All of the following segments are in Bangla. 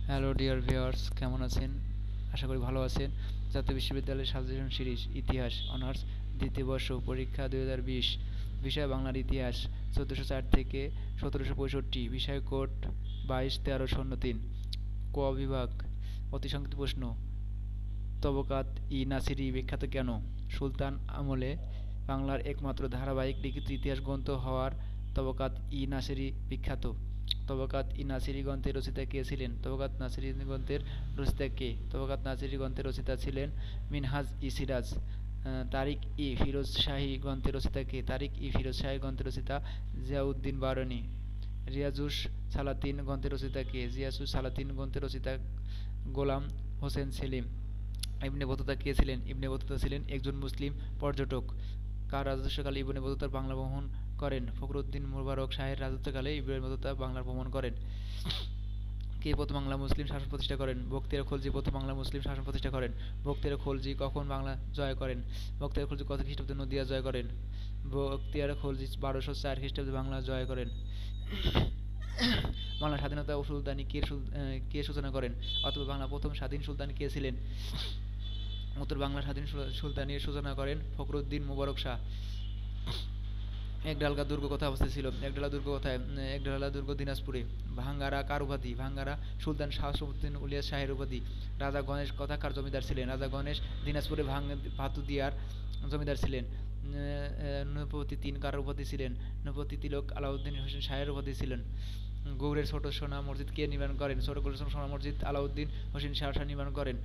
হ্যালো ডিয়ার ভিউয়ার্স, কেমন আছেন? আশা করি ভালো আছেন। জাতীয় বিশ্ববিদ্যালয়ের সাজেশন সিরিজ ইতিহাস অনার্স দ্বিতীয় বর্ষ পরীক্ষা 2020, বিষয় বাংলার ইতিহাস 1404 থেকে 1765, বিষয় কোড 22-13-03, ক বিভাগ। অতি সংক্ষিপ্ত প্রশ্ন: তবকাত ই নাসিরি বিখ্যাত কেন? সুলতান আমলে বাংলার একমাত্র ধারাবাহিক লিখিত ইতিহাস গ্রন্থ হওয়ার তবকাত ই নাসিরি বিখ্যাত। তবকাত ই নাসিরি গ্রন্থের রচয়িতা কে ছিলেন? তবকাত নাসিরি গ্রন্থের রচয়িতা কে? তবকাত নাসিরি গ্রন্থের রচয়িতা ছিলেন মিনহাজ ই সিরাজ। তারিক ই ফিরোজ শাহী গ্রন্থের রচয়িতা কে? তারিক ই ফিরোজ শাহী গ্রন্থের রচয়িতা জিয়াউদ্দিন বারনী। রিয়াজুস সালাতিন গ্রন্থের রচয়িতা কে? জিয়াসুস সালাতিন গ্রন্থের রচয়িতা গোলাম হোসেন সেলিম। ইবনে বতুতা কে ছিলেন? ইবনে বতুতা ছিলেন একজন মুসলিম পর্যটক। কার রাজত্বকালে ইবনে বতুতা বাংলা ভ্রমণ করেন? ফখরুদ্দীন মুবারক শাহের রাজত্বকালে ইবনে বতুতা বাংলা ভ্রমণ করেন। কে প্রথম বাংলা মুসলিম শাসন প্রতিষ্ঠা করেন? বখতিয়ার খলজি প্রথম বাংলা মুসলিম শাসন প্রতিষ্ঠা করেন। বখতিয়ার খলজি কখন বাংলা জয় করেন? বখতিয়ার খলজি কত খ্রিস্টাব্দে নদিয়া জয় করেন? বখতিয়ার খলজি 1204 খ্রিস্টাব্দে বাংলা জয় করেন। বাংলা স্বাধীনতা ও সুলতানি কে সূচনা করেন? অথবা বাংলা প্রথম স্বাধীন সুলতান কে ছিলেন? উত্তর: বাংলা স্বাধীন সুলতানির সূচনা করেন ফখরুদ্দীন মুবারক শাহ। একডালগা দুর্গ কোথায় অবস্থিত ছিল? একডালা দুর্গ কোথায়? একডালা দুর্গ দিনাজপুরে। ভাঙ্গারা কার উপাধি? ভাঙ্গারা সুলতান শামসুদ্দীন ইলিয়াস শাহের উপাধি। রাজা গণেশ কোথাকার জমিদার ছিলেন? রাজা গণেশ দিনাজপুরে ভাতুদিয়ার জমিদার ছিলেন। নৃপতি তিন কার উপাধি ছিলেন? নৃপতি তিলক আলাউদ্দিন হোসেন শাহের উপাধি ছিলেন। গৌড়ের ছোট সোনা মসজিদ কে নির্মাণ করেন? ছোট গৌড়ের সোনা মসজিদ আলাউদ্দিন হোসেন শাহ নির্মাণ করেন।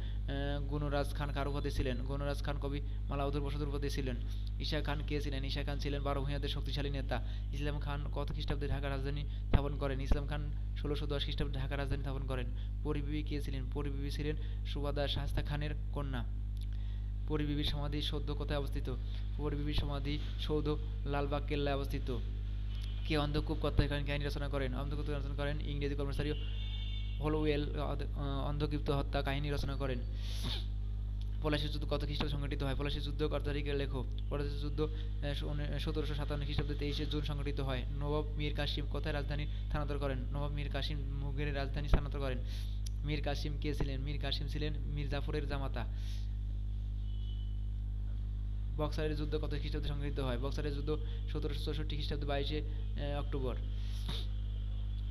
গুণরাজ খান কার উপাধি ছিলেন? গুণরাজ খান কবি মালাউদ্দিন বসুদের উপাধি ছিলেন। ঈশা খান কে ছিলেন? ঈশা খান ছিলেন বারো ভূঁইয়াদের শক্তিশালী নেতা। ইসলাম খান কত খ্রিস্টাব্দে ঢাকা রাজধানী স্থাপন করেন? ইসলাম খান 1610 খ্রিস্টাব্দে ঢাকা রাজধানী স্থাপন করেন। পরিবিবি কে ছিলেন? পরিবিবি ছিলেন সুবাদার শায়েস্তা খানের কন্যা। পরিবিবির সমাধি সৌধ কোথায় অবস্থিত? পরিবিবির সমাধি সৌধ লালবাগ কেল্লায় অবস্থিত। কে অন্ধকূপ হত্যাকারী কাহিনী রচনা করেন? অন্ধকূপ রচনা করেন ইংরেজি কর্মচারী হলওয়েল। অন্ধকূপ হত্যা কাহিনী রচনা করেন। পলাশীর যুদ্ধ কত খ্রিস্টাব্দে সংঘটিত হয়? পলাশীর যুদ্ধ কত তারিখে লেখো? পলাশীর যুদ্ধ 1757 খ্রিস্টাব্দে 23 জুন সংঘটিত হয়। নবাব মীর কাসিম কোথায় রাজধানী স্থানান্তর করেন? নবাব মীর কাসিম মুঙ্গেরের রাজধানী স্থানান্তর করেন। মীর কাসিম কে ছিলেন? মীর কাসিম ছিলেন মীর জাফরের জামাতা। বক্সারের যুদ্ধ কত খ্রিস্টাব্দে সংঘটিত হয়? বক্সারের যুদ্ধ 1764 খ্রিস্টাব্দে 22 অক্টোবর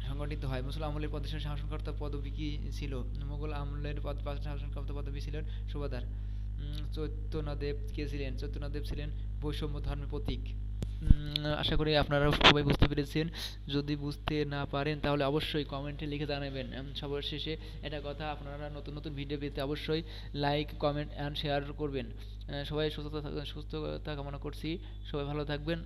সংগঠিত হয়। মুঘল আমলের প্রদেশের শাসনকর্তা পদবী কি ছিল? মুঘল আমলের শাসনকর্তা পদবী ছিলেন সুবাদার। চৈতন্যদেব কে ছিলেন? চৈতন্যদেব ছিলেন বৈষম্য ধর্মের প্রতীক। আশা করি আপনারা সবাই বুঝতে পেরেছেন। যদি বুঝতে না পারেন তাহলে অবশ্যই কমেন্টে লিখে জানাবেন। সবার শেষে এটা কথা, আপনারা নতুন নতুন ভিডিও পেতে অবশ্যই লাইক, কমেন্ট অ্যান্ড শেয়ার করবেন। সবাই সুস্থতা কামনা করছি। সবাই ভালো থাকবেন।